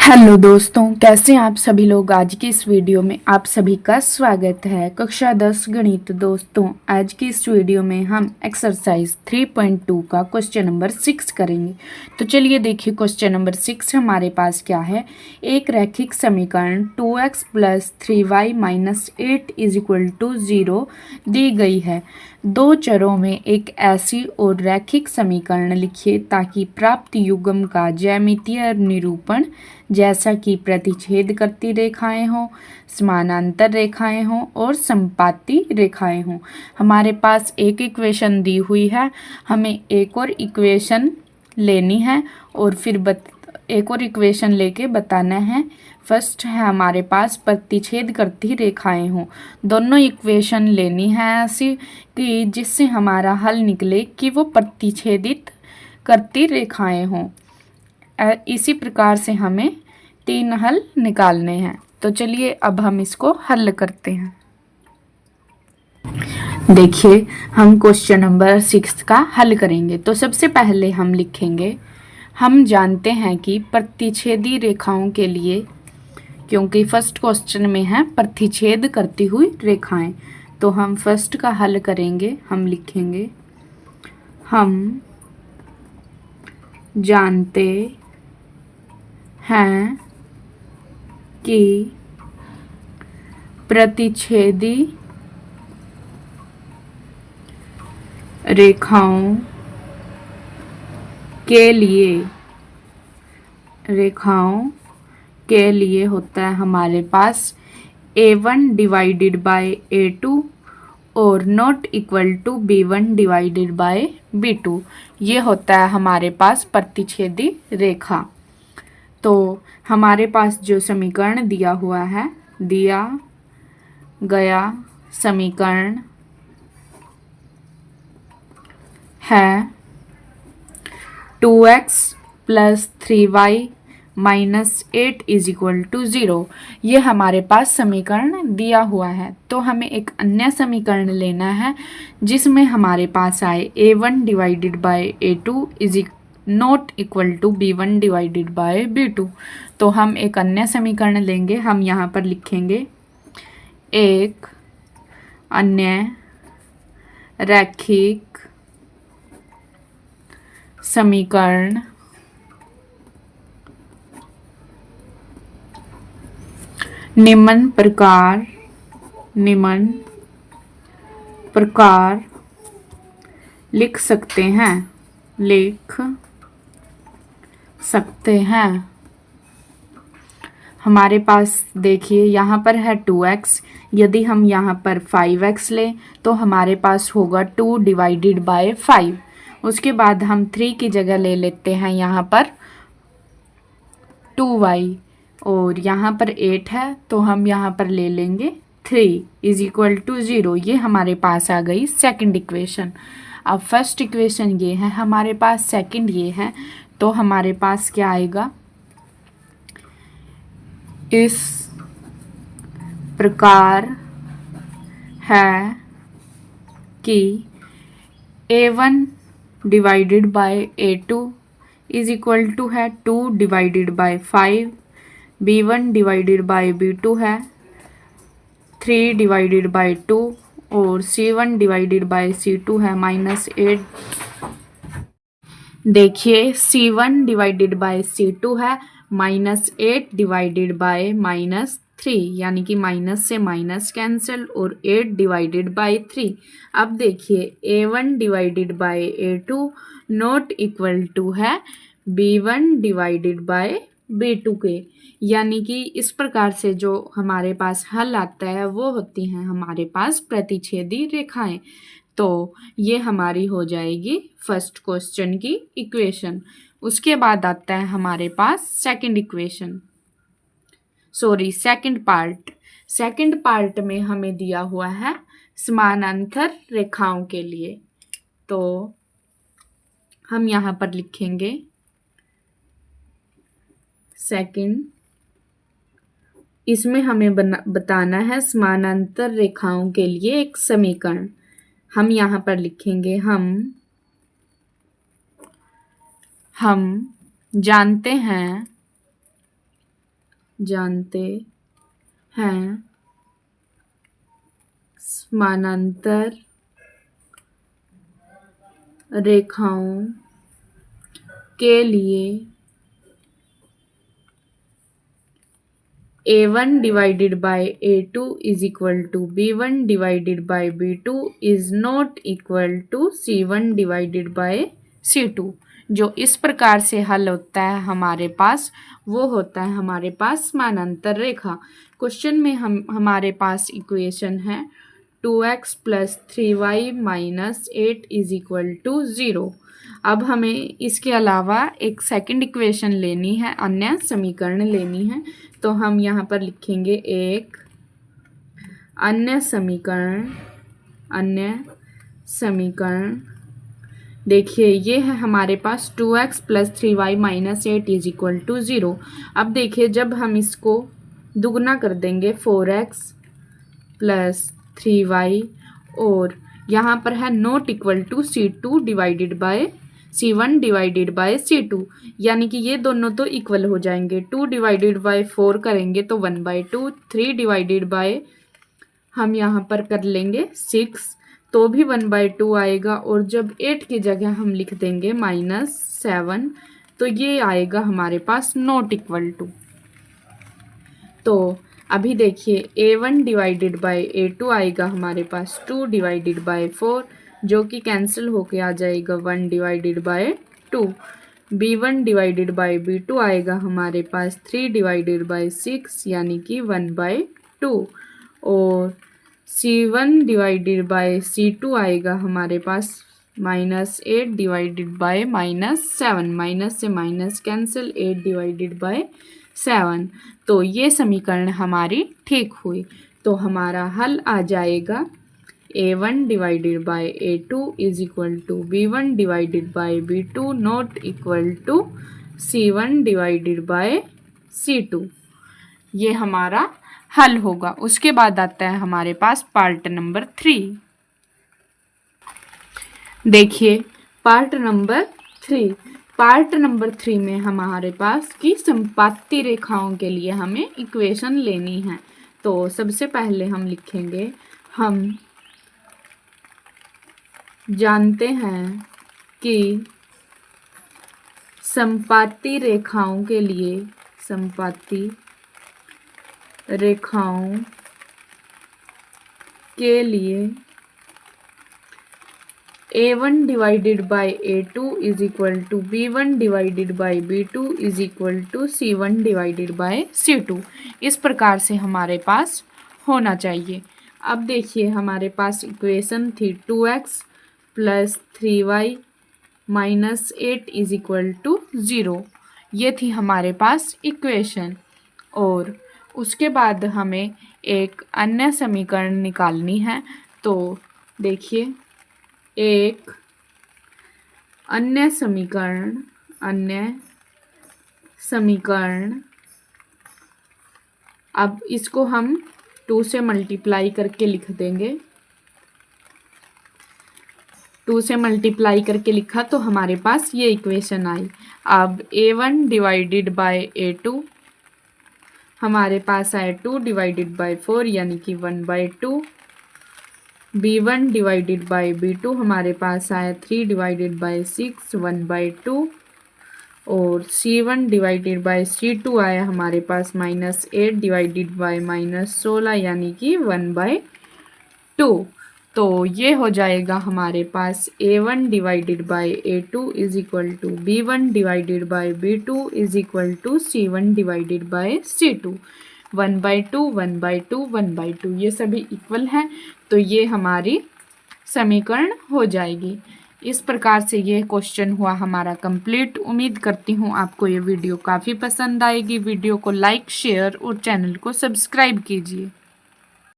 Hello दोस्तों, कैसे हैं आप सभी लोग। आज की इस वीडियो में आप सभी का स्वागत है। कक्षा 10 गणित। दोस्तों, आज की इस वीडियो में हम एक्सरसाइज 3.2 का क्वेश्चन नंबर 6 करेंगे। तो चलिए देखिए, क्वेश्चन नंबर 6 हमारे पास क्या है। एक रैखिक समीकरण 2x + 3y - 8 = 0 दी गई है। दो चरों में एक ऐसी और रैखिक समीकरण लिखिए ताकि प्राप्त युग्म का ज्यामितीय निरूपण, जैसा कि प्रतिच्छेद करती रेखाएं हों, समानांतर रेखाएं हों और संपाती रेखाएं हों। हमारे पास एक इक्वेशन दी हुई है, हमें एक और इक्वेशन लेनी है और फिर एक और इक्वेशन लेके बताना है। फर्स्ट है हमारे पास प्रतिच्छेद करती रेखाएं हों। दोनों इक्वेशन लेनी है ऐसी कि जिससे हमारा हल निकले कि वो प्रतिच्छेदित करती रेखाएं हों। इसी प्रकार से हमें 3 हल निकालने हैं। तो चलिए अब हम इसको हल करते हैं। देखिए, हम क्वेश्चन नंबर 6 का हल करेंगे। तो सबसे पहले हम लिखेंगे, हम जानते हैं कि प्रतिच्छेदी रेखाओं के लिए, क्योंकि फर्स्ट क्वेश्चन में है प्रतिच्छेद करती हुई रेखाएं, तो हम फर्स्ट का हल करेंगे। हम लिखेंगे, हम जानते हैं कि प्रतिच्छेदी रेखाओं के लिए होता है हमारे पास a1 / a2 और not equal to b1 / b2। ये होता है हमारे पास प्रतिच्छेदी रेखा। तो हमारे पास जो समीकरण दिया हुआ है, दिया गया समीकरण है 2x + 3y - 8 = 0। ये हमारे पास समीकरण दिया हुआ है। तो हमें एक अन्य समीकरण लेना है जिसमें हमारे पास आए a1 / a2 not equal to b1 / b2। तो हम एक अन्य समीकरण लेंगे। हम यहाँ पर लिखेंगे, एक अन्य रैखिक समीकरण निम्न प्रकार लिख सकते हैं। हमारे पास देखिए, यहाँ पर है 2x। यदि हम यहाँ पर 5x लें तो हमारे पास होगा 2 / 5। उसके बाद हम 3 की जगह ले लेते हैं यहाँ पर 2y, और यहाँ पर 8 है तो हम यहाँ पर ले लेंगे 3 = 0। ये हमारे पास आ गई सेकंड इक्वेशन। अब फर्स्ट इक्वेशन ये है हमारे पास, सेकंड ये है। तो हमारे पास क्या आएगा, इस प्रकार है कि a1 / a2 = है 2 / 5, b1 / b2 है 3 / 2 और c1 / c2 है -8। देखिए, c1 / c2 है -8 / -3, यानी कि माइनस से माइनस कैंसिल और 8 / 3। अब देखिए, a1 / a2 not equal to है b1 / b2 के, यानी कि इस प्रकार से जो हमारे पास हल आता है वो होती हैं हमारे पास प्रतिच्छेदी रेखाएं। तो ये हमारी हो जाएगी फर्स्ट क्वेश्चन की इक्वेशन। उसके बाद आता है हमारे पास second equation, second part. Second part में हमें दिया हुआ है समानांतर रेखाओं के लिए। तो हम यहाँ पर लिखेंगे सेकंड, इसमें हमें बताना है समानांतर रेखाओं के लिए एक समीकरण। हम यहाँ पर लिखेंगे, हम जानते हैं जानते हैं समानांतर रेखाओं के लिए A1 divided by A2 is equal to B1 divided by B2 is not equal to C1 divided by C2। जो इस प्रकार से हल होता है हमारे पास, वो होता है हमारे पास समानांतर रेखा। क्वेश्चन में हमारे पास इक्वेशन है 2x plus 3y minus 8 is equal to 0। अब हमें इसके अलावा एक सेकंड इक्वेशन लेनी है, अन्य समीकरण लेनी है। तो हम यहाँ पर लिखेंगे एक अन्य समीकरण। देखिए ये है हमारे पास 2x plus 3y minus 8 is equal to 0। अब देखिए जब हम इसको दुगना कर देंगे 4x प्लस 3y और यहाँ पर है not equal to C1 divided by C2, यानी कि ये दोनों तो इक्वल हो जाएंगे। 2 डिवाइडेड बाय 4 करेंगे तो 1/2, 3 डिवाइडेड बाय हम यहाँ पर कर लेंगे 6 तो भी 1/2 आएगा, और जब 8 की जगह हम लिख देंगे -7 तो ये आएगा हमारे पास नॉट इक्वल टू। तो अभी देखिए A1 डिवाइडेड बाय A2 आएगा हमारे पास 2 डिवाइडेड बाय 4, जो कि कैंसिल होके आ जाएगा 1 divided by 2। B1 divided by B2 आएगा हमारे पास 3 डिवाइडेड बाय 6 यानी कि 1/2, और C1 डिवाइडेड बाय C2 आएगा हमारे पास -8 डिवाइडेड बाय -7, माइनस से माइनस कैंसिल 8 डिवाइडेड बाय 7। तो ये समीकरण हमारी ठीक हुई। तो हमारा हल आ जाएगा A1 divided by A2 is equal to B1 divided by B2 not equal to C1 divided by C2। ये हमारा हल होगा। उसके बाद आता है हमारे पास पार्ट नंबर 3। देखिए पार्ट नंबर 3 में हमारे पास की संपाती रेखाओं के लिए हमें इक्वेशन लेनी है। तो सबसे पहले हम लिखेंगे, हम जानते हैं कि संपाती रेखाओं के लिए A1 divided by A2 is equal to B1 divided by B2 is equal to C1 divided by C2। इस प्रकार से हमारे पास होना चाहिए। अब देखिए हमारे पास इक्वेशन थी 2x plus 3y minus 8 is equal to 0। ये थी हमारे पास इक्वेशन, और उसके बाद हमें एक अन्य समीकरण निकालनी है। तो देखिए एक अन्य समीकरण, अब इसको हम 2 से मल्टीप्लाई करके लिख देंगे। 2 से मल्टीप्लाई करके लिखा तो हमारे पास ये इक्वेशन आई। अब A1 डिवाइडेड बाय A2 हमारे पास आए 2 डिवाइडेड बाय 4 यानी कि 1/2। B1 डिवाइडेड बाय B2 हमारे पास आया 3 डिवाइडेड बाय 6 1/2, और C1 डिवाइडेड बाय C2 आया हमारे पास -8 डिवाइडेड बाय -16 यानी कि 1/2। तो ये हो जाएगा हमारे पास A1 divided by A2 is equal to B1 divided by B2 is equal to C1 divided by C2। 1/2 1/2 1/2 ये सभी इक्वल हैं, तो ये हमारी समीकरण हो जाएगी। इस प्रकार से ये क्वेश्चन हुआ हमारा कंप्लीट। उम्मीद करती हूँ आपको ये वीडियो काफ़ी पसंद आएगी। वीडियो को लाइक, शेयर और चैनल को सब्सक्राइब कीजिए।